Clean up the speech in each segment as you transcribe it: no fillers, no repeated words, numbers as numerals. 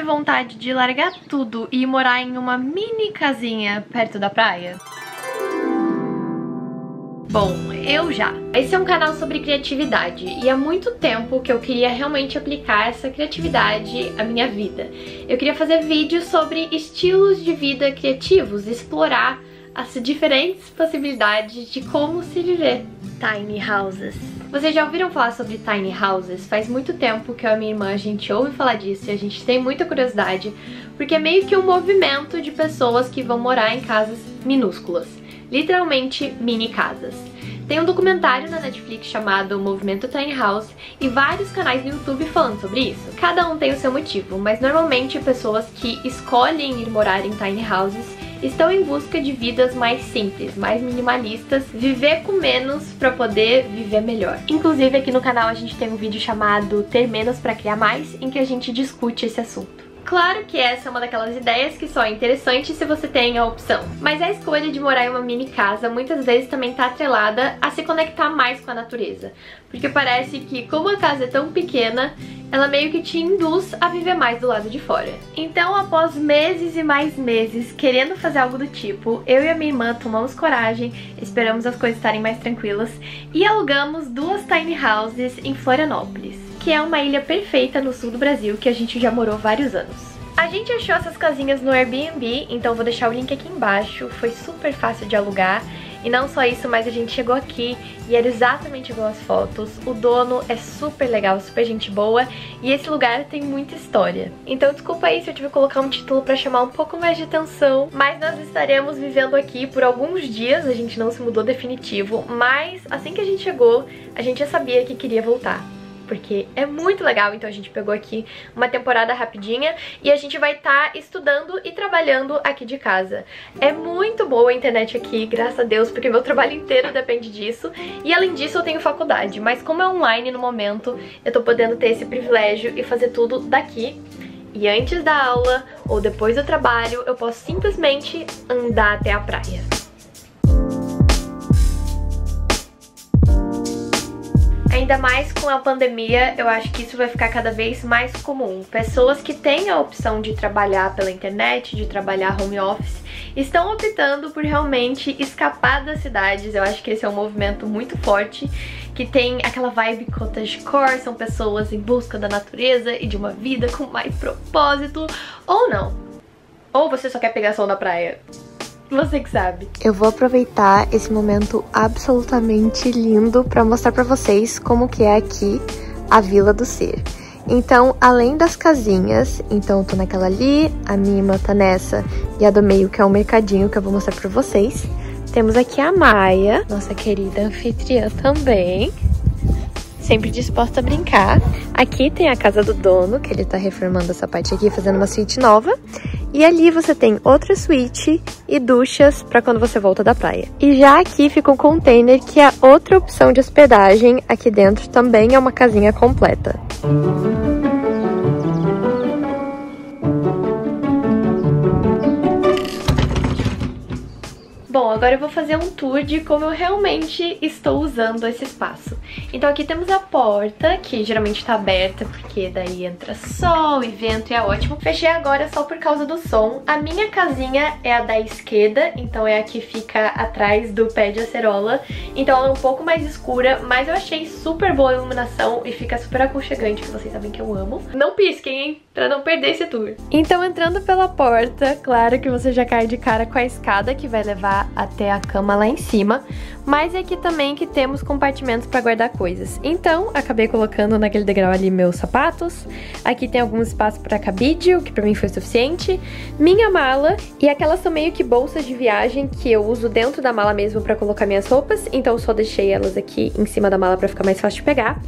vontade de largar tudo e morar em uma mini casinha perto da praia? Bom, eu já. Esse é um canal sobre criatividade e há muito tempo que eu queria realmente aplicar essa criatividade à minha vida. Eu queria fazer vídeos sobre estilos de vida criativos, explorar as diferentes possibilidades de como se viver. Tiny houses. Vocês já ouviram falar sobre tiny houses? Faz muito tempo que eu e a minha irmã a gente ouve falar disso e a gente tem muita curiosidade, porque é meio que um movimento de pessoas que vão morar em casas minúsculas. Literalmente mini casas. Tem um documentário na Netflix chamado Movimento Tiny House e vários canais no YouTube falando sobre isso. Cada um tem o seu motivo, mas normalmente pessoas que escolhem ir morar em tiny houses estão em busca de vidas mais simples, mais minimalistas, viver com menos para poder viver melhor. Inclusive aqui no canal a gente tem um vídeo chamado Ter Menos para Criar Mais, em que a gente discute esse assunto. Claro que essa é uma daquelas ideias que só é interessante se você tem a opção. Mas a escolha de morar em uma mini casa muitas vezes também está atrelada a se conectar mais com a natureza. Porque parece que como a casa é tão pequena, ela meio que te induz a viver mais do lado de fora. Então, após meses e mais meses querendo fazer algo do tipo, eu e a minha irmã tomamos coragem, esperamos as coisas estarem mais tranquilas e alugamos 2 tiny houses em Florianópolis, que é uma ilha perfeita no sul do Brasil que a gente já morou vários anos. A gente achou essas casinhas no Airbnb, então vou deixar o link aqui embaixo, foi super fácil de alugar. E não só isso, mas a gente chegou aqui e era exatamente igual às fotos. O dono é super legal, super gente boa e esse lugar tem muita história. Então desculpa aí se eu tive que colocar um título pra chamar um pouco mais de atenção, mas nós estaremos vivendo aqui por alguns dias, a gente não se mudou definitivo, mas assim que a gente chegou, a gente já sabia que queria voltar. Porque é muito legal, então a gente pegou aqui uma temporada rapidinha e a gente vai estar estudando e trabalhando aqui de casa. É muito boa a internet aqui, graças a Deus, porque meu trabalho inteiro depende disso. E além disso eu tenho faculdade, mas como é online no momento, eu tô podendo ter esse privilégio e fazer tudo daqui. E antes da aula ou depois do trabalho, eu posso simplesmente andar até a praia. Ainda mais com a pandemia, eu acho que isso vai ficar cada vez mais comum. Pessoas que têm a opção de trabalhar pela internet, de trabalhar home office, estão optando por realmente escapar das cidades. Eu acho que esse é um movimento muito forte, que tem aquela vibe cottagecore, são pessoas em busca da natureza e de uma vida com mais propósito, ou não. Ou você só quer pegar sol na praia. Você que sabe. Eu vou aproveitar esse momento absolutamente lindo para mostrar para vocês como que é aqui a Vila do Ser. Então, além das casinhas, então eu tô naquela ali, a minha irmã tá nessa e a do meio que é um mercadinho que eu vou mostrar para vocês. Temos aqui a Maia, nossa querida anfitriã também, sempre disposta a brincar. Aqui tem a casa do dono, que ele tá reformando essa parte aqui, fazendo uma suíte nova. E ali você tem outra suíte e duchas para quando você volta da praia. E já aqui fica um container, que é outra opção de hospedagem. Aqui dentro também é uma casinha completa. Bom, agora eu vou fazer um tour de como eu realmente estou usando esse espaço. Então aqui temos a porta, que geralmente está aberta, porque daí entra sol e vento e é ótimo. Fechei agora só por causa do som. A minha casinha é a da esquerda, então é a que fica atrás do pé de acerola. Então ela é um pouco mais escura, mas eu achei super boa a iluminação e fica super aconchegante, que vocês sabem que eu amo. Não pisquem, hein? Pra não perder esse tour. Então entrando pela porta, claro que você já cai de cara com a escada que vai levar até a cama lá em cima, mas é aqui também que temos compartimentos para guardar coisas. Então, acabei colocando naquele degrau ali meus sapatos. Aqui tem algum espaço para cabide, o que para mim foi suficiente. Minha mala, e aquelas são meio que bolsas de viagem que eu uso dentro da mala mesmo para colocar minhas roupas, então eu só deixei elas aqui em cima da mala para ficar mais fácil de pegar.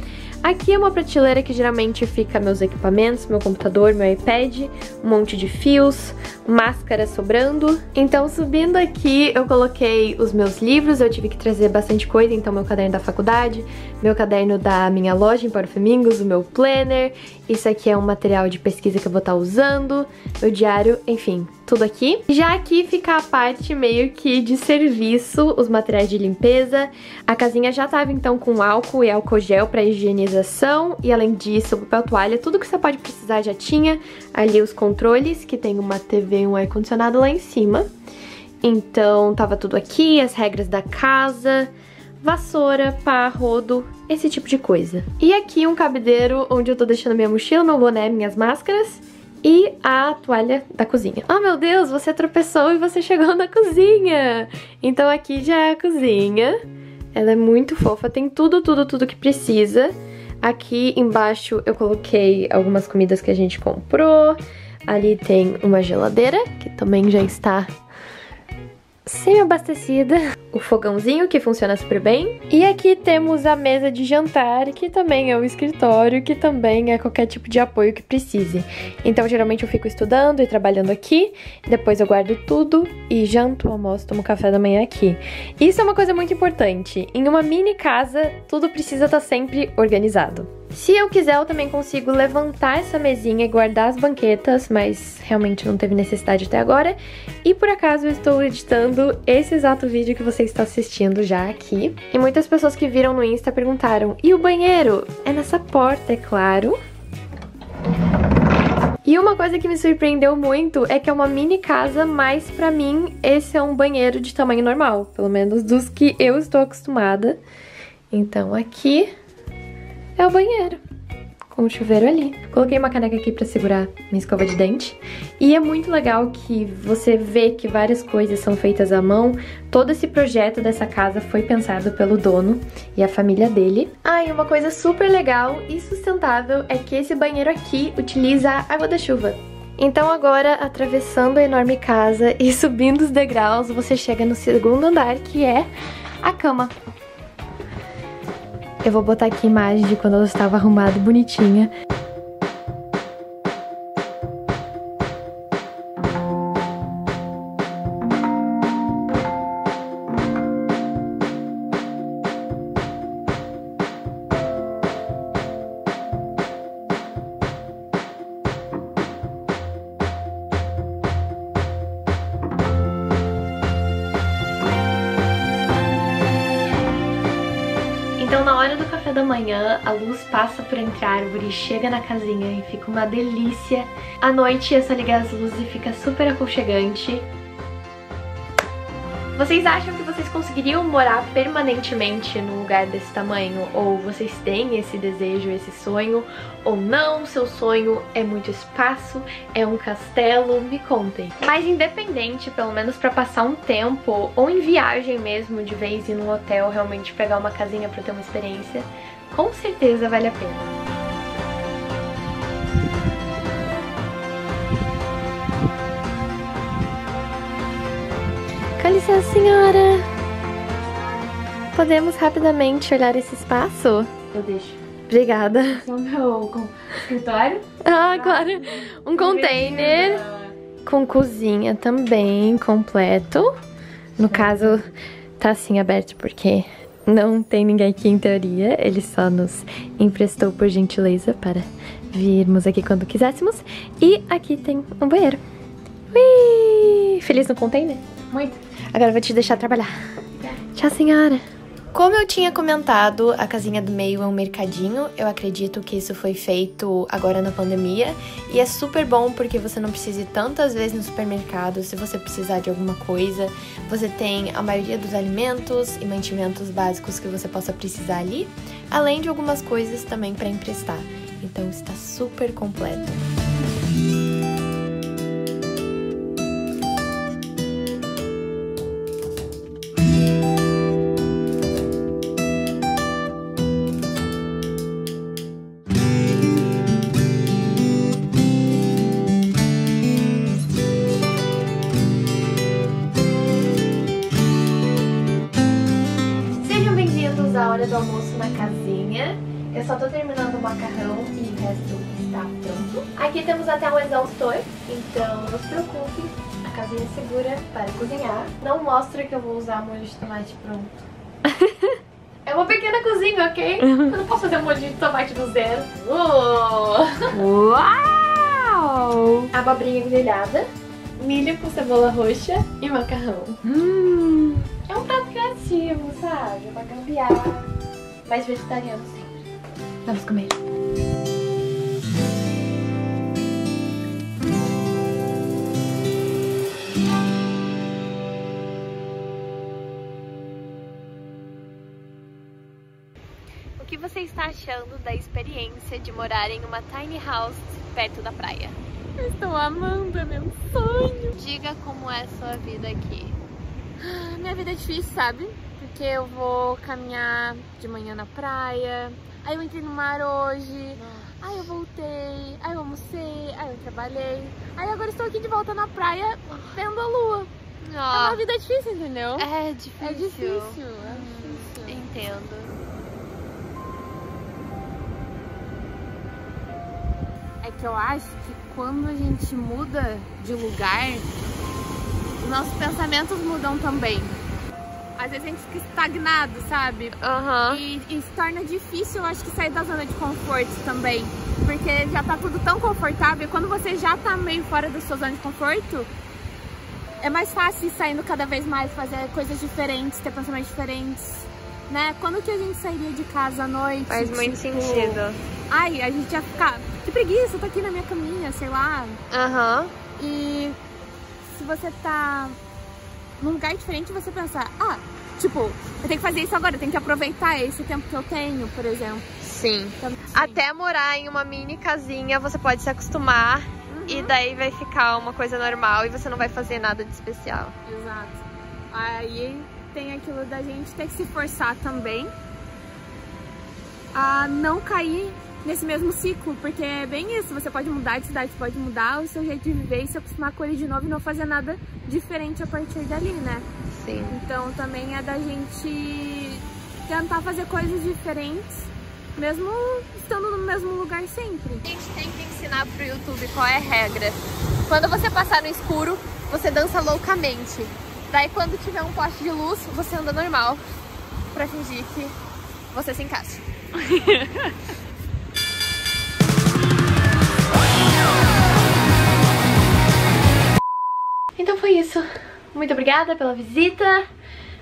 Aqui é uma prateleira que geralmente fica meus equipamentos, meu computador, meu iPad, um monte de fios, máscara sobrando. Então, subindo aqui, eu coloquei os meus livros, eu tive que trazer bastante coisa, então meu caderno da faculdade, meu caderno da minha loja em Porto Flamingos, o meu planner, isso aqui é um material de pesquisa que eu vou estar usando, meu diário, enfim, tudo aqui. Já aqui fica a parte meio que de serviço, os materiais de limpeza. A casinha já tava então com álcool e álcool gel para higienização. E além disso, papel toalha, tudo que você pode precisar já tinha. Ali os controles, que tem uma TV e um ar-condicionado lá em cima. Então tava tudo aqui, as regras da casa, vassoura, pá, rodo, esse tipo de coisa. E aqui um cabideiro onde eu tô deixando minha mochila, meu boné, minhas máscaras. E a toalha da cozinha. Oh meu Deus, você tropeçou e você chegou na cozinha! Então aqui já é a cozinha. Ela é muito fofa, tem tudo que precisa. Aqui embaixo eu coloquei algumas comidas que a gente comprou. Ali tem uma geladeira, que também já está semi-abastecida. O fogãozinho, que funciona super bem. E aqui temos a mesa de jantar, que também é o escritório, que também é qualquer tipo de apoio que precise. Então, geralmente eu fico estudando e trabalhando aqui, depois eu guardo tudo e janto, almoço, tomo café da manhã aqui. Isso é uma coisa muito importante. Em uma mini casa, tudo precisa estar sempre organizado. Se eu quiser, eu também consigo levantar essa mesinha e guardar as banquetas, mas realmente não teve necessidade até agora. E por acaso eu estou editando esse exato vídeo que você está assistindo já aqui. E muitas pessoas que viram no Insta perguntaram: e o banheiro? É nessa porta, é claro. E uma coisa que me surpreendeu muito é que é uma mini casa, mas pra mim esse é um banheiro de tamanho normal, pelo menos dos que eu estou acostumada. Então aqui é o banheiro, com o chuveiro ali. Coloquei uma caneca aqui pra segurar minha escova de dente. E é muito legal que você vê que várias coisas são feitas à mão. Todo esse projeto dessa casa foi pensado pelo dono e a família dele. Ah, e uma coisa super legal e sustentável é que esse banheiro aqui utiliza a água da chuva. Então agora, atravessando a enorme casa e subindo os degraus, você chega no segundo andar, que é a cama. Eu vou botar aqui a imagem de quando ela estava arrumada e bonitinha. Então na hora do café da manhã, a luz passa por entre a árvore, chega na casinha e fica uma delícia. À noite é só ligar as luzes e fica super aconchegante. Vocês acham que vocês conseguiriam morar permanentemente num lugar desse tamanho? Ou vocês têm esse desejo, esse sonho? Ou não? Seu sonho é muito espaço? É um castelo? Me contem. Mas independente, pelo menos pra passar um tempo, ou em viagem mesmo, de vez ir num hotel, realmente pegar uma casinha pra ter uma experiência, com certeza vale a pena. Com licença, senhora. Podemos rapidamente olhar esse espaço? Eu deixo. Obrigada. Esse é o meu escritório. Ah, claro. Um container com cozinha também completo. No caso, tá assim aberto porque não tem ninguém aqui em teoria. Ele só nos emprestou por gentileza para virmos aqui quando quiséssemos. E aqui tem um banheiro. Ui! Feliz no container? Muito. Agora eu vou te deixar trabalhar. Tchau, senhora. Como eu tinha comentado, a casinha do meio é um mercadinho. Eu acredito que isso foi feito agora na pandemia. E é super bom porque você não precisa ir tantas vezes no supermercado. Se você precisar de alguma coisa, você tem a maioria dos alimentos e mantimentos básicos que você possa precisar ali. Além de algumas coisas também para emprestar. Então está super completo. A hora do almoço na casinha. Eu só tô terminando o macarrão e o resto está pronto. Aqui temos até um exaustor, então não se preocupe, a casinha é segura para cozinhar. Não mostra que eu vou usar molho de tomate pronto. É uma pequena cozinha, ok? Eu não posso fazer um molho de tomate do zero. Uau! Abobrinha grelhada. milho com cebola roxa e macarrão. É um prato criativo, sabe? Pra gambiar, mas vegetariano sempre. Vamos comer. O que você está achando da experiência de morar em uma tiny house perto da praia? Eu estou amando, é meu sonho! Diga como é a sua vida aqui. Minha vida é difícil, sabe? Porque eu vou caminhar de manhã na praia, aí eu entrei no mar hoje, aí eu voltei, aí eu almocei, aí eu trabalhei, aí agora estou aqui de volta na praia vendo a lua. É uma vida difícil, entendeu? É difícil. É difícil. Entendo. É que eu acho que quando a gente muda de lugar, nossos pensamentos mudam também. Às vezes a gente fica estagnado, sabe? E se torna difícil, eu acho que sair da zona de conforto também. Porque já tá tudo tão confortável, e quando você já tá meio fora da sua zona de conforto, é mais fácil ir saindo cada vez mais, fazer coisas diferentes, ter pensamentos diferentes, né? Quando que a gente sairia de casa à noite? Faz muito sentido. Ai, a gente ia ficar, que preguiça, eu tô aqui na minha caminha, sei lá. E se você tá num lugar diferente, você pensar, tipo, eu tenho que fazer isso agora, eu tenho que aproveitar esse tempo que eu tenho, por exemplo. Sim. Então, até morar em uma mini casinha, você pode se acostumar e daí vai ficar uma coisa normal e você não vai fazer nada de especial. Exato. Aí tem aquilo da gente ter que se forçar também a não cair nesse mesmo ciclo, porque é bem isso, você pode mudar de cidade, você pode mudar o seu jeito de viver e se acostumar com ele de novo e não fazer nada diferente a partir dali, né? Sim. Então também é da gente tentar fazer coisas diferentes, mesmo estando no mesmo lugar sempre. A gente tem que ensinar pro YouTube qual é a regra. Quando você passar no escuro, você dança loucamente. Daí quando tiver um poste de luz, você anda normal, pra fingir que você se encaixa. Então foi isso. Muito obrigada pela visita.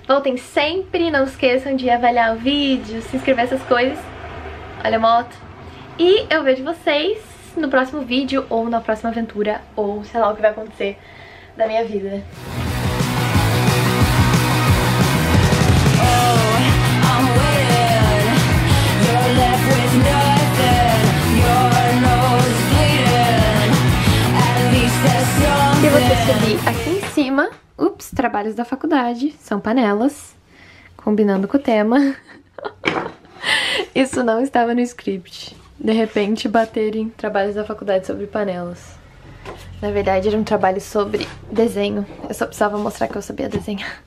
Voltem sempre. Não esqueçam de avaliar o vídeo, se inscrever, essas coisas. Olha a moto. E eu vejo vocês no próximo vídeo, ou na próxima aventura, ou sei lá o que vai acontecer da minha vida. Se você subir aqui em cima, ups, trabalhos da faculdade, são panelas, combinando com o tema. Isso não estava no script. De repente baterem trabalhos da faculdade sobre panelas. Na verdade era um trabalho sobre desenho. Eu só precisava mostrar que eu sabia desenhar.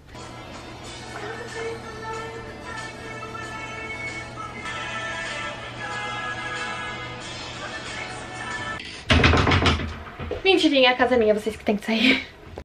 Mentirinha, a casa é minha, vocês que tem que sair.